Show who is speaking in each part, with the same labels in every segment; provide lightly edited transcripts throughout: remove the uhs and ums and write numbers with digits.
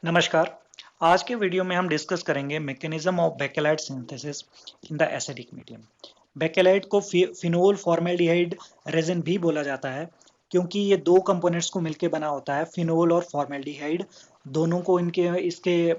Speaker 1: नमस्कार। आज के वीडियो में हम डिस्कस करेंगे mechanism of bakelite synthesis in the acidic medium. Bakelite को फिनोल फॉर्मेल्डिहाइड रेजिन भी बोला जाता है क्योंकि ये दो कंपोनेंट्स को मिलकर बना होता है, फिनोल और फॉर्मेल्डिहाइड। दोनों को इनके इसके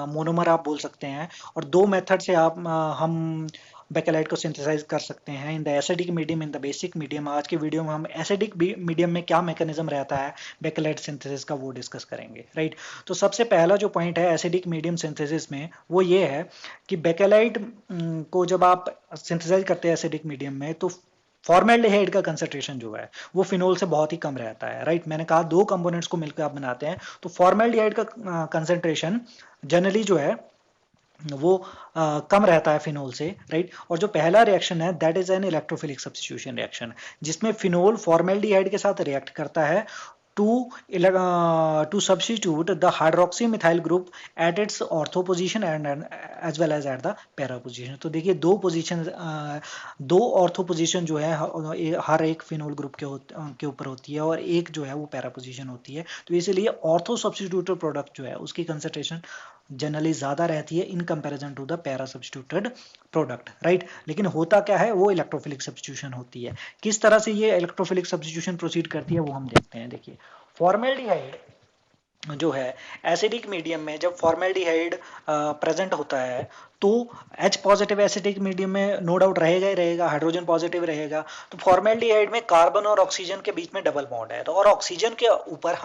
Speaker 1: मोनोमर आप बोल सकते हैं और दो मेथड से हम बेकेलाइट को सिंथेसाइज कर सकते हैं in the acidic medium, in the basic medium. आज के वीडियो में हम एसिडिक मीडियम में क्या मैकेनिज्म रहता है बेकेलाइट सिंथेसिस का वो डिस्कस करेंगे, राइट। तो सबसे पहला जो पॉइंट है एसिडिक मीडियम सिंथेसिस में वो ये है कि बेकेलाइट को जब आप सिंथेसाइज करते हैं एसिडिक मीडियम में तो फॉर्मेल्डिहाइड का कंसंट्रेशन जो है वो फिनोल से बहुत ही कम रहता है, राइट। मैंने कहा दो कंपोनेंट्स को मिलकर आप बनाते हैं तो फॉर्मेल्डिहाइड का कंसंट्रेशन जनरली जो है वो कम रहता है फिनोल से, राइट। और जो पहला रिएक्शन है that is an electrophilic substitution reaction, जिसमें फिनोल फॉर्मेल्डिहाइड के साथ रिएक्ट करता है to substitute the hydroxy methyl group at its ortho position and as well as at the para position। तो देखिए दो पोजीशन, दो ऑर्थो पोजीशन जो है हर एक फिनोल ग्रुप के ऊपर होती है और एक जो है वो पैरा पोजीशन होती है। तो इसीलिए ऑर्थो सब्स्टिट्यूटेड प्रोडक्ट जो है उसकी कंसंट्रेशन जनरली ज्यादा रहती है in comparison to the para substituted product, right. लेकिन होता क्या है वो इलेक्ट्रोफिलिक सब्स्टिट्यूशन होती है। किस तरह से ये इलेक्ट्रोफिलिक सब्स्टिट्यूशन प्रोसीड करती है वो हम देखते हैं। देखिए फॉर्मेल्डिहाइड जो है एसिडिक मीडियम में जब फॉर्मेल्डिहाइड प्रेजेंट होता है तो H पॉजिटिव एसिडिक मीडियम में नो डाउट रहेगा ही रहेगा, हाइड्रोजन पॉजिटिव रहेगा। तो फॉर्मेल्डिहाइड में कार्बन और ऑक्सीजन के बीच में डबल बॉन्ड है तो और ऑक्सीजन के ऊपर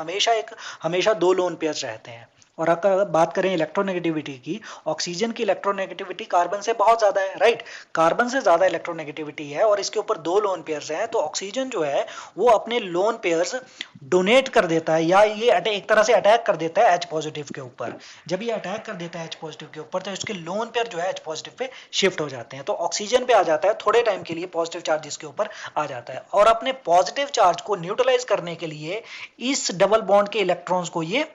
Speaker 1: हमेशा दो लोन पेयर्स रहते हैं। और अगर बात करें इलेक्ट्रोनेगेटिविटी की, ऑक्सीजन की इलेक्ट्रोनेगेटिविटी कार्बन से बहुत ज्यादा है, राइट। कार्बन से ज्यादा इलेक्ट्रोनेगेटिविटी है और इसके ऊपर दो लोन पेयर्स हैं तो ऑक्सीजन जो है वो अपने लोन पेयर्स डोनेट कर देता है या ये एक तरह से अटैक कर देता है H पॉजिटिव के ऊपर। जब ये अटैक कर देता है H पॉजिटिव के ऊपर तो इसके लोन पेयर जो है H पॉजिटिव पे शिफ्ट हो जाते हैं तो ऑक्सीजन पे आ जाता है, थोड़े टाइम के लिए पॉजिटिव चार्ज इसके ऊपर आ जाता है और अपने पॉजिटिव चार्ज को न्यूट्रलाइज करने के लिए इस डबल बॉन्ड के इलेक्ट्रॉन्स को ये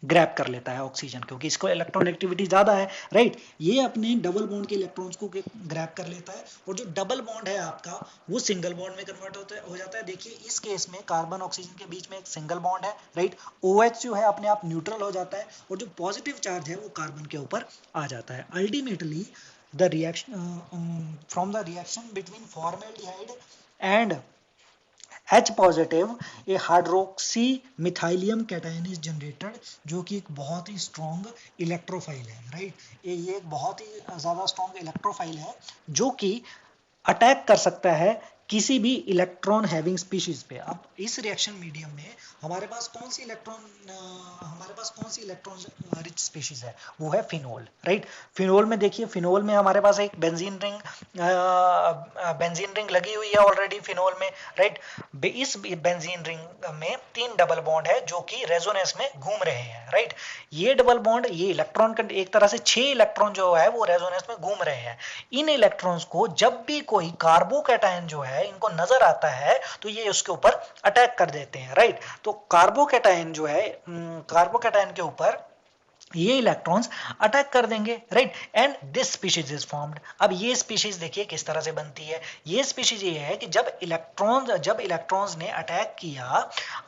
Speaker 1: ग्रैब कर लेता है ऑक्सीजन, क्योंकि इसको इलेक्ट्रोनेगेटिविटी ज्यादा है, राइट। ये अपने डबल बॉन्ड के इलेक्ट्रॉन्स को ग्रैब कर लेता है और जो डबल बॉन्ड है आपका वो सिंगल बॉन्ड में कन्वर्ट हो जाता है। देखिए इस केस में कार्बन ऑक्सीजन के बीच में एक सिंगल बॉन्ड है, राइट। OH जो है अपने आप न्यूट्रल हो जाता है और जो पॉजिटिव चार्ज है वो कार्बन के ऊपर आ जाता है। Ultimately the reaction from the reaction between formaldehyde and H positive a hydroxy methylium cation is generated, जो कि एक बहुत ही स्ट्रॉन्ग इलेक्ट्रोफाइल है, राइट। ये एक बहुत ही ज्यादा स्ट्रॉन्ग इलेक्ट्रोफाइल है जो कि अटैक कर सकता है किसी भी इलेक्ट्रॉन हैविंग स्पीशीज पे। अब इस रिएक्शन मीडियम में हमारे पास कौन सी इलेक्ट्रॉन रिच स्पीशीज है, वो है फिनोल, राइट। फिनोल में देखिए, फिनोल में हमारे पास एक बेंजीन रिंग लगी हुई है ऑलरेडी फिनोल में, राइट। इस बेंजीन रिंग में 3 डबल बॉन्ड है जो कि रेजोनेंस में घूम रहे हैं, राइट। ये डबल बॉन्ड, ये इलेक्ट्रॉन एक तरह से 6 इलेक्ट्रॉन जो है वो रेजोनेंस में घूम रहे हैं। इन इलेक्ट्रॉन्स को जब भी कोई कार्बोकैटायन जो है इनको नजर आता है तो ये उसके ऊपर अटैक कर देते हैं, राइट। तो कार्बोकैटायन जो है, कार्बोकैटायन के ऊपर ये इलेक्ट्रॉन्स अटैक कर देंगे, right. And this species is formed. अब ये स्पीशीज देखिए किस तरह से बनती है। ये स्पीशीज ये है कि जब इलेक्ट्रॉन्स ने अटैक किया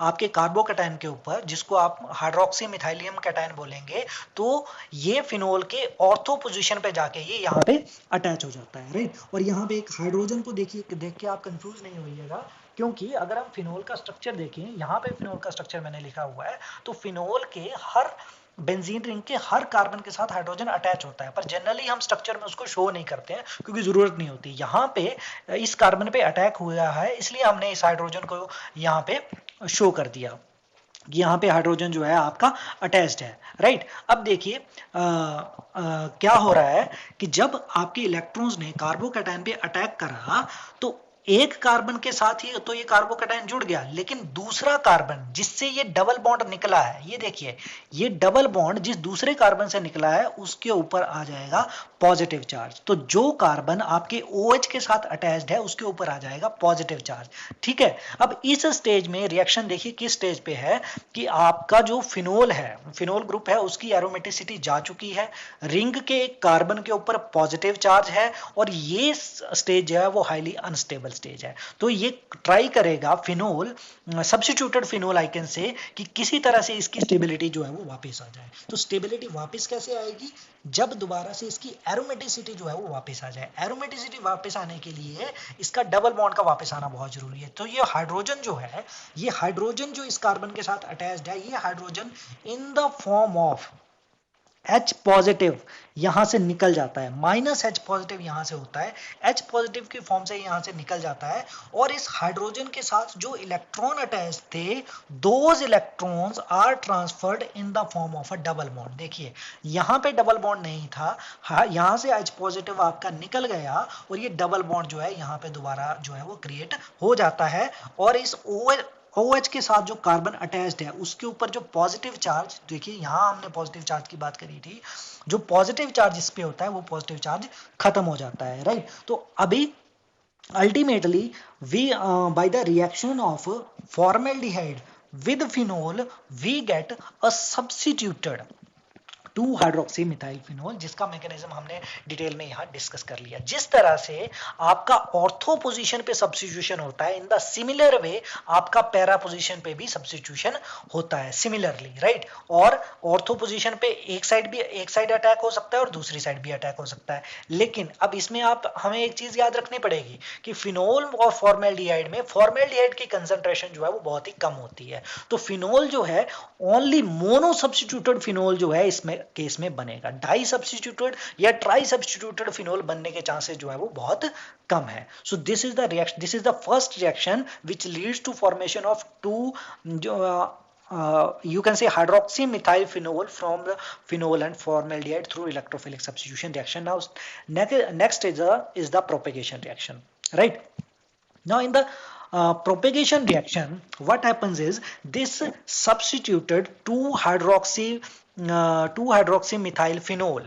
Speaker 1: आपके कार्बोकैटायन के ऊपर, जिसको आप हाइड्रोक्सी मिथाइलियम कैटायन बोलेंगे, तो ये फिनोल के ऑर्थो पोजीशन पे जाके ये यहाँ पे अटैच हो जाता है, राइट। और यहाँ पे एक हाइड्रोजन को देख के आप कंफ्यूज नहीं होइएगा, क्योंकि अगर हम फिनोल का स्ट्रक्चर देखें, यहाँ पे फिनोल का स्ट्रक्चर मैंने लिखा हुआ है, तो फिनोल के हर बेंजीन रिंग के हर कार्बन के साथ हाइड्रोजन अटैच होता है, पर जनरली हम स्ट्रक्चर में उसको शो नहीं करते हैं क्योंकि जरूरत नहीं होती। यहाँ पे इस कार्बन पे अटैक हुआ है इसलिए हमने इस हाइड्रोजन को यहाँ पे शो कर दिया कि यहाँ पे हाइड्रोजन जो है आपका अटैच्ड है, राइट। अब देखिए क्या हो रहा है कि जब आपके इलेक्ट्रॉन्स ने कार्बोकैटायन पे अटैक करा तो एक कार्बन के साथ ही तो ये कार्बोकैटायन जुड़ गया, लेकिन दूसरा कार्बन जिससे ये डबल बॉन्ड निकला है, ये देखिए ये डबल बॉन्ड जिस दूसरे कार्बन से निकला है उसके ऊपर आ जाएगा पॉजिटिव चार्ज। तो जो कार्बन आपके OH के साथ अटैच्ड है उसके ऊपर आ जाएगा पॉजिटिव चार्ज, ठीक है। अब इस स्टेज में रिएक्शन देखिए किस स्टेज पे है कि आपका जो फिनोल है, फिनोल ग्रुप है, उसकी एरोमेटिसिटी जा चुकी है, रिंग के एक कार्बन के ऊपर पॉजिटिव चार्ज है और ये स्टेज जो है वो हाईली अनस्टेबल स्टेबल स्टेज है। तो ये ट्राई करेगा phenol, substituted phenol I can say, कि किसी तरह से इसकी स्टेबिलिटी जो है वो वापस आ जाए। तो स्टेबिलिटी वापस कैसे आएगी? जब दोबारा से इसकी एरोमेटिसिटी जो है वो वापस आ जाए। एरोमेटिसिटी वापस आने के लिए इसका डबल बॉन्ड का वापस आना बहुत जरूरी है। तो ये हाइड्रोजन जो है, ये हाइड्रोजन जो इस कार्बन के साथ अटैच्ड है, ये hydrogen in the form of H positive यहां से निकल जाता है, माइनस H पॉजिटिव यहां से होता है, H पॉजिटिव की फॉर्म से यहां से निकल जाता है, और इस हाइड्रोजन के साथ जो इलेक्ट्रॉन अटैच थे, those electrons are transferred in the form of a double bond. देखिए यहां पे डबल बॉन्ड नहीं था, यहां से H पॉजिटिव आपका निकल गया, और ये डबल बॉन्ड जो है यहां पे दोबारा जो है वो क्रिएट हो जाता है, और इस OH के साथ जो कार्बन अटैच्ड है उसके ऊपर जो पॉजिटिव चार्ज, देखिए यहां हमने पॉजिटिव चार्ज की बात करी थी, जो पॉजिटिव चार्ज इस पे होता है वो पॉजिटिव चार्ज खत्म हो जाता है, राइट। तो अभी ultimately we by the reaction of formaldehyde with phenol we get a substituted 2 hydroxy methyl phenol, जिसका मैकेनिज्म हमने डिटेल में यहां डिस्कस कर लिया। जिस तरह से आपका ऑर्थो पोजीशन पे सब्स्टिट्यूशन होता है, इन द सिमिलर वे आपका पैरा पोजीशन पे भी सब्स्टिट्यूशन होता है सिमिलरली, राइट। और ऑर्थो पोजीशन पे एक साइड अटैक हो सकता है और दूसरी साइड भी अटैक हो सकता है। लेकिन अब इसमें आप हमें एक चीज याद रखनी पड़ेगी कि फिनोल और फॉर्मेल्डिहाइड में फॉर्मेल्डिहाइड की कंसंट्रेशन जो है वो बहुत ही कम होती है। तो फिनोल जो है ओनली मोनो सब्स्टिट्यूटेड फिनोल जो है इसमें केस में बनेगा। डाई सब्स्टिट्यूटेड या ट्राई सब्स्टिट्यूटेड फिनोल बनने के चांसेस जो है वो बहुत कम है। So this is the reaction, this is the first reaction which leads to formation of 2 you can say hydroxy methyl phenol from the phenol and formaldehyde through electrophilic substitution reaction. Now next is the propagation reaction, right? Now in the propagation reaction, what happens is this substituted 2 hydroxy methyl phenol,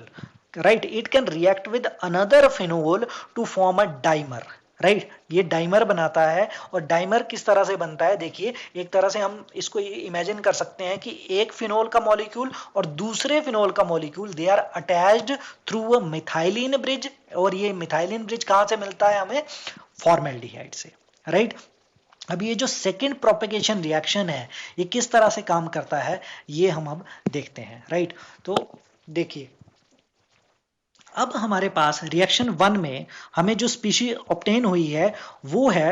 Speaker 1: right? It can react with another phenol to form a dimer, right. ये dimer बनाता है, और dimer किस तरह से बनता है? देखिए एक तरह से हम इसको इमेजिन कर सकते हैं कि एक फिनोल का मॉलिक्यूल और दूसरे फिनोल का molecule, they are attached through a methylene bridge, और ये मिथाइलिन ब्रिज कहां से मिलता है? हमें फॉर्मेल्डिहाइड से, राइट। अब ये जो सेकेंड प्रोपेगेशन रिएक्शन है ये किस तरह से काम करता है ये हम अब देखते हैं, राइट। तो देखिए अब हमारे पास रिएक्शन 1 में हमें जो स्पीशीज ऑब्टेन हुई है वो है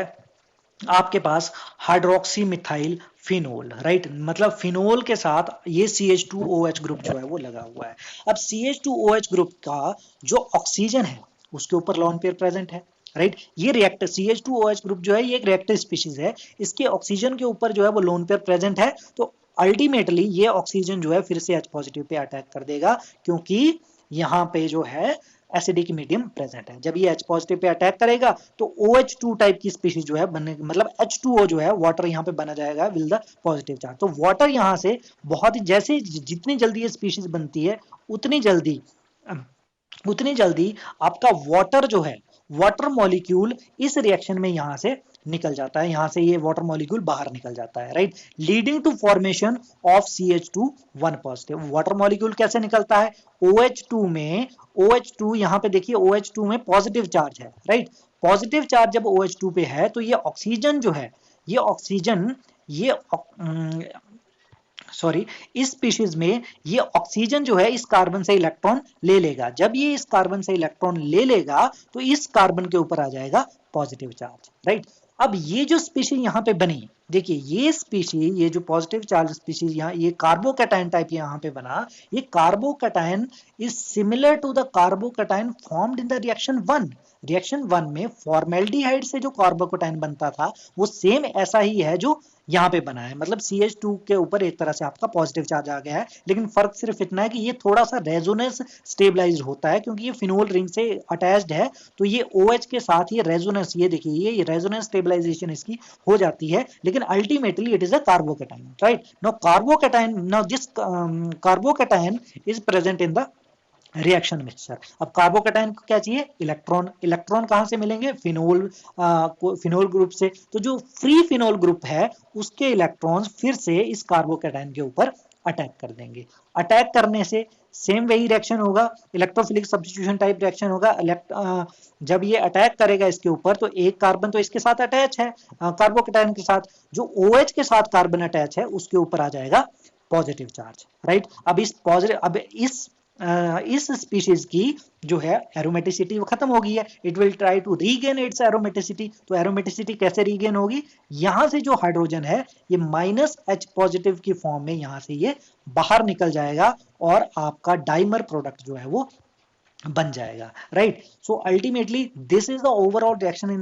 Speaker 1: आपके पास हाइड्रोक्सी मिथाइल फिनोल, राइट। मतलब फिनोल के साथ ये CH2OH ग्रुप जो है वो लगा हुआ है। अब CH2OH ग्रुप का जो ऑक्सीजन है उसके ऊपर लोन पेयर प्रेजेंट है, राइट। ये रिएक्टर CH2OH ग्रुप जो है ये एक रिएक्टर स्पीशीज है, इसके ऑक्सीजन के ऊपर जो है वो लोन पेयर प्रेजेंट है। तो अल्टीमेटली ये ऑक्सीजन जो है फिर से H पॉजिटिव पे अटैक कर देगा, क्योंकि यहाँ पे जो है एसिडिक मीडियम प्रेजेंट है। जब ये H पॉजिटिव पे अटैक करेगा तो OH2 टाइप की स्पीशीज जो है बनने, मतलब H2O जो है वाटर यहाँ पे बना जाएगा विद द पॉजिटिव चार्ज। तो वाटर यहाँ से बहुत ही, जैसे जितनी जल्दी ये स्पीशीज बनती है उतनी जल्दी आपका वाटर जो है, वाटर मॉलिक्यूल इस रिएक्शन में यहां से निकल जाता है, यहां से ये वाटर मॉलिक्यूल बाहर निकल जाता है, right, leading to formation of CH2 1 positive. Water molecule कैसे निकलता है? OH2 में, OH2 यहां पे देखिए OH2 में पॉजिटिव चार्ज है, राइट। पॉजिटिव चार्ज जब OH2 पे है तो ये ऑक्सीजन जो है, ये ऑक्सीजन सॉरी इस स्पीशीज में ये ऑक्सीजन जो है इस कार्बन से इलेक्ट्रॉन ले लेगा। जब ये इस कार्बन से इलेक्ट्रॉन ले लेगा तो इस कार्बन के ऊपर आ जाएगा पॉजिटिव चार्ज, राइट। अब ये जो स्पीशीज यहाँ पे बनी, देखिए ये स्पीशीज, ये जो पॉजिटिव चार्ज स्पीशीज यहाँ, ये कार्बोकैटायन टाइप यहाँ पे बना, ये carbocation is similar to the carbocation formed in the reaction 1। Reaction 1 में फॉर्मेल्डिहाइड से जो कार्बोकैटायन बनता था वो सेम ऐसा ही है जो यहाँ पे बना है। मतलब CH2 के ऊपर एक तरह से आपका पॉजिटिव चार्ज आ गया है, लेकिन फर्क सिर्फ इतना है कि ये थोड़ा सा रेजोनेंस स्टेबलाइज होता है, क्योंकि ये फिनोल रिंग से अटैच्ड है। तो ये OH के साथ ये रेजोनेंस, ये देखिए ये रेजोनेंस स्टेबलाइजेशन इसकी हो जाती है, लेकिन ultimately it is a carbocation, right. Now this carbocation is present in the reaction mixture. अब कार्बोकैटायन को क्या चाहिए? इलेक्ट्रॉन। इलेक्ट्रॉन कहां से मिलेंगे? फिनोल ग्रुप से। तो जो फ्री फिनोल ग्रुप है उसके इलेक्ट्रॉन्स फिर से इस कार्बोकैटायन के ऊपर अटैक कर देंगे। अटैक करने से सेम वही रिएक्शन होगा, इलेक्ट्रोफिलिक सब्स्टिट्यूशन टाइप रिएक्शन होगा। जब ये अटैक करेगा इसके ऊपर तो एक कार्बन तो इसके साथ अटैच है कार्बोकेटायन के साथ, जो OH के साथ कार्बन अटैच है उसके ऊपर आ जाएगा पॉजिटिव चार्ज, राइट। अब इस स्पीशीज की जो है एरोमेटिसिटी वो खत्म हो गई है, it will try to regain its aromaticity. तो एरोमेटिसिटी कैसे रीगेन होगी, यहां से जो हाइड्रोजन है ये -H पॉजिटिव की फॉर्म में यहां से ये बाहर निकल जाएगा और आपका डाइमर प्रोडक्ट जो है वो बन जाएगा, right. So ultimately this is the overall reaction in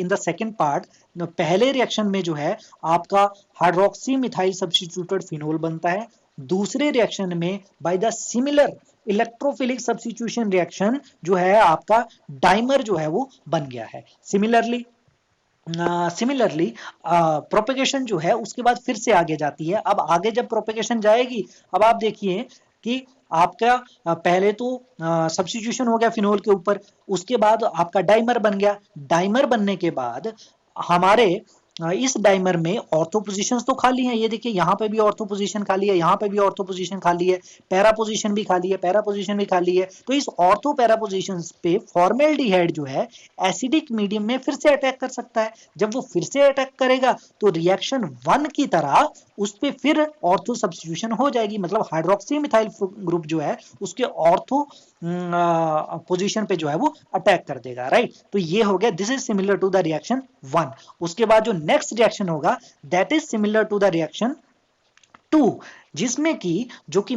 Speaker 1: the second part. पहले रिएक्शन में जो है आपका हाइड्रोक्सी मिथाइल सब्स्टिट्यूटेड फिनोल बनता है, दूसरे रिएक्शन में by the similar electrophilic substitution reaction जो है आपका डाइमर जो है वो बन गया है। सिमिलरली प्रोपेगेशन जो है उसके बाद फिर से आगे जाती है। अब आगे जब प्रोपेगेशन जाएगी, अब आप देखिए कि आपका पहले तो सब्स्टिट्यूशन हो गया फिनोल के ऊपर, उसके बाद आपका डाइमर बन गया। डाइमर बनने के बाद हमारे इस डाइमर में ऑर्थो पोजीशंस तो खाली हैं, ये देखिए यहाँ पे भी ऑर्थो पोजीशन खाली है, यहाँ पे भी ऑर्थो पोजीशन खाली है, पैरा पोजीशन भी खाली है, पैरा पोजीशन भी खाली है। तो इस ऑर्थो पैरा पोजीशंस पे फॉर्मेल्डिहाइड जो है एसिडिक मीडियम में फिर से अटैक कर सकता है। जब वो फिर से अटैक करेगा तो रिएक्शन 1 की तरह उस पे फिर ऑर्थो सब्स्टिट्यूशन हो जाएगी, मतलब हाइड्रोक्सी मिथाइल ग्रुप जो है उसके ऑर्थो पोजीशन पे जो है वो अटैक कर देगा, राइट। तो ये हो गया, this is similar to the reaction 1। उसके बाद जो नेक्स्ट रिएक्शन होगा that is similar to the reaction 2, जिसमें कि जो कि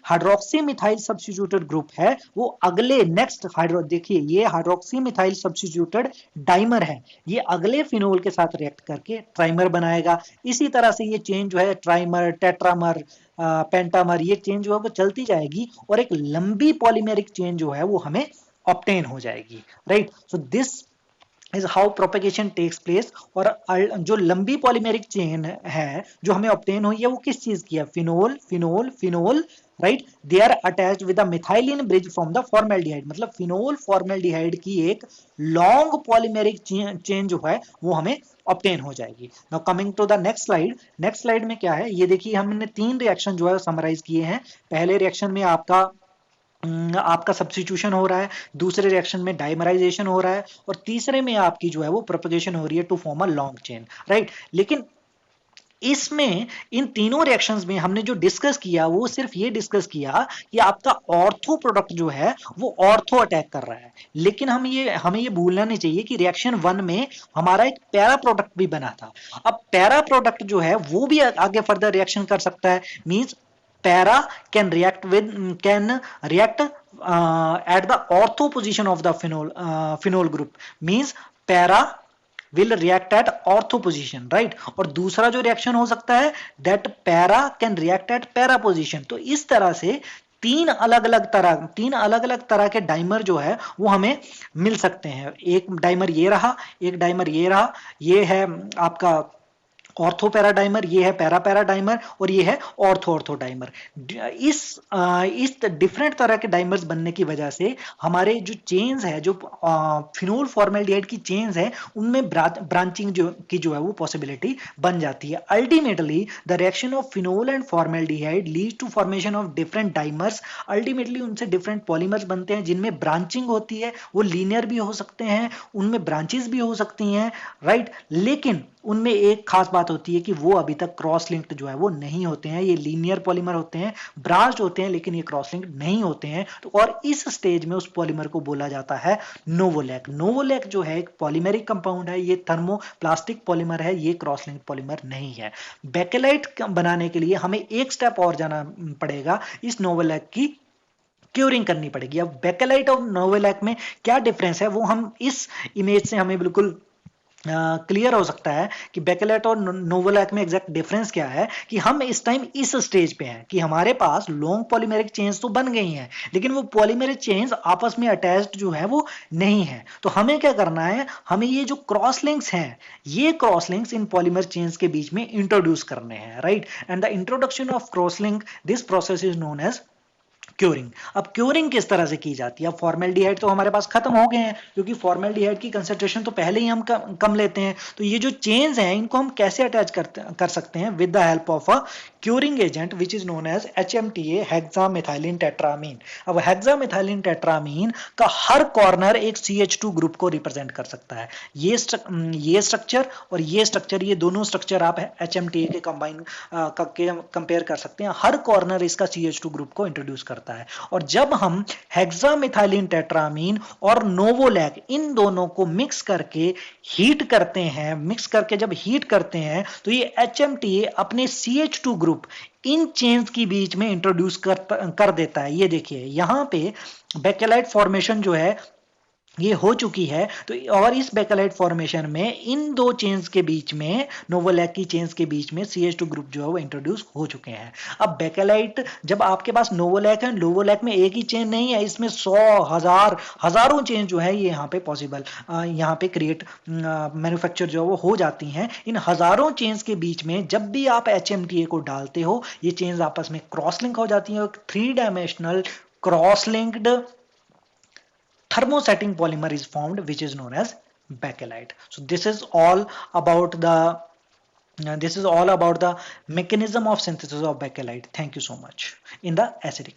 Speaker 1: हाइड्रोक्सी मिथाइल सब्स्टिट्यूटेड ग्रुप है वो अगले नेक्स्ट देखिए ये हाइड्रोक्सी मिथाइल सब्स्टिट्यूटेड डाइमर है, ये अगले फिनोल के साथ रिएक्ट करके ट्राइमर बनाएगा। इसी तरह से ये चेंज जो है ट्राइमर, टेट्रामर, पेंटामर, ये चेंज जो है वो चलती जाएगी और एक लंबी पॉलीमेरिक चेंज जो है वो हमें ऑब्टेन हो जाएगी, right. So this is how propagation takes place. और जो लंबी पॉलीमेरिक चेन है जो हमें ऑब्टेन हुई है वो किस चीज की है, phenol phenol phenol, right. They are attached with the methylene bridge from the formaldehyde, मतलब फिनोल फॉर्मेल्डिहाइड की एक लॉन्ग पॉलीमेरिक चेन जो है वो हमें ऑब्टेन हो जाएगी। Now coming to the next slide, next slide में क्या है, ये देखिए हमने 3 रिएक्शन जो है समराइज किए हैं। पहले रिएक्शन में आपका सब्स्टिट्यूशन हो रहा है, दूसरे रिएक्शन में डाइमराइजेशन हो रहा है और तीसरे में आपकी जो है वो प्रोपेगेशन हो रही है to form a long chain, right. लेकिन इसमें इन तीनों रिएक्शंस में हमने जो डिस्कस किया वो सिर्फ ये डिस्कस किया कि आपका ऑर्थो प्रोडक्ट जो है वो ऑर्थो अटैक कर रहा है, लेकिन हमें ये भूलना नहीं चाहिए कि रिएक्शन 1 में हमारा एक पैरा प्रोडक्ट भी बना था। अब पैरा प्रोडक्ट जो है वो भी आगे फर्दर रिएक्शन कर सकता है, means para can react at the ortho position of the phenol group, means para will react at ortho position, right। और दूसरा जो रिएक्शन हो सकता है that para can react at para position। तो इस तरह से तीन अलग अलग तरह के डाइमर जो है वो हमें मिल सकते हैं। एक डाइमर ये रहा, एक डाइमर ये रहा, ये है आपका ऑर्थो पैरा डाइमर, ये है पैरा पैरा डाइमर और ये है ऑर्थो ऑर्थो डाइमर। इस डिफरेंट तरह के डाइमर्स बनने की वजह से हमारे जो चेन्स है, जो फिनोल फॉर्मेल्डिहाइड की चेन्स है, उनमें ब्रांचिंग जो है वो पॉसिबिलिटी बन जाती है। Ultimately the reaction of phenol and formaldehyde leads to formation of different dimers. Ultimately उनसे डिफरेंट पॉलीमर्स बनते हैं जिनमें ब्रांचिंग होती है, वो लीनियर भी हो सकते हैं, उनमें ब्रांचेस भी हो सकती हैं, राइट। लेकिन उनमें एक खास बात होती है कि वो अभी तक क्रॉस लिंक्ड जो है वो नहीं होते हैं, ये लीनियर पॉलीमर होते हैं, ब्रांच्ड होते हैं लेकिन ये क्रॉस लिंक्ड नहीं होते हैं। तो और इस स्टेज में उस पॉलीमर को बोला जाता है नोवोलैक। नोवोलैक जो है एक पॉलीमेरिक कंपाउंड है, ये थर्मोप्लास्टिक पॉलीमर है, ये क्रॉस लिंक्ड पॉलीमर नहीं है। बेकेलाइट बनाने के लिए हमें एक स्टेप और जाना पड़ेगा, इस नोवोलैक की क्यूरिंग करनी पड़ेगी। अब बेकेलाइट और नोवोलैक में क्या डिफरेंस है वो हम इस इमेज से हमें बिल्कुल क्लियर हो सकता है कि बेकेलेट और नोवोलैक में एग्जैक्ट डिफरेंस क्या है। कि हम इस टाइम इस स्टेज पे हैं कि हमारे पास लॉन्ग पॉलीमेरिक चेन्स तो बन गई हैं लेकिन वो पॉलीमेरिक चेन्स आपस में अटैच्ड जो है वो नहीं है। तो हमें क्या करना है, हमें ये जो क्रॉस लिंक्स हैं, ये क्रॉस लिंक्स इन पॉलीमर चेन्स के बीच में इंट्रोड्यूस करने हैं, right. And the introduction of cross link, this process is known as curing. अब क्योरिंग किस तरह से की जाती है? अब फॉर्मेल्डिहाइड तो हमारे पास खत्म हो गए हैं, क्योंकि फॉर्मेल्डिहाइड की कंसंट्रेशन तो पहले ही हम कम लेते हैं। तो ये जो चेन्स हैं इनको हम कैसे अटैच कर सकते हैं? With the help of a curing agent which is known as HMTA, hexamethylene tetramine. अब हेक्सामिथाइलिन टेट्रामीन का हर कॉर्नर एक CH2 ग्रुप को रिप्रेजेंट कर सकता है। ये स्ट्रक्चर और ये स्ट्रक्चर, ये दोनों स्ट्रक्चर आप HMTA के कंपेयर कर सकते हैं। हर कॉर्नर इसका CH2 ग्रुप को इंट्रोड्यूस करता है। और जब हम हेक्सामिथाइलिन टेट्रामीन और नोवोलैक इन दोनों को मिक्स करके हीट करते हैं, मिक्स करके जब हीट करते हैं तो ये HMTA अपने CH2 ग्रुप इन चेन्स के बीच में इंट्रोड्यूस कर देता है। ये देखिए यहां पे बेकेलाइट फॉर्मेशन जो है ये हो चुकी है। तो और इस बेकेलाइट फॉर्मेशन में इन दो चेन्स के बीच में, नोवोलैक की चेन्स के बीच में CH2 ग्रुप जो है वो इंट्रोड्यूस हो चुके हैं। अब बेकेलाइट, जब आपके पास नोवोलैक है, नोवोलैक में एक ही चेन नहीं है, इसमें 100,000 हजारों चेन जो है ये यहाँ पे पॉसिबल, यहाँ पे क्रिएट मैन्युफैक्चर जो है वो हो जाती हैं। इन हजारों चेन्स के बीच में जब भी आप HMTA को डालते हो, ये चेन्स आपस में क्रॉस लिंक हो जाती हैं। 3 dimensional cross linked thermosetting polymer is formed, which is known as bakelite. So this is all about the mechanism of synthesis of bakelite. Thank you so much. In the acidic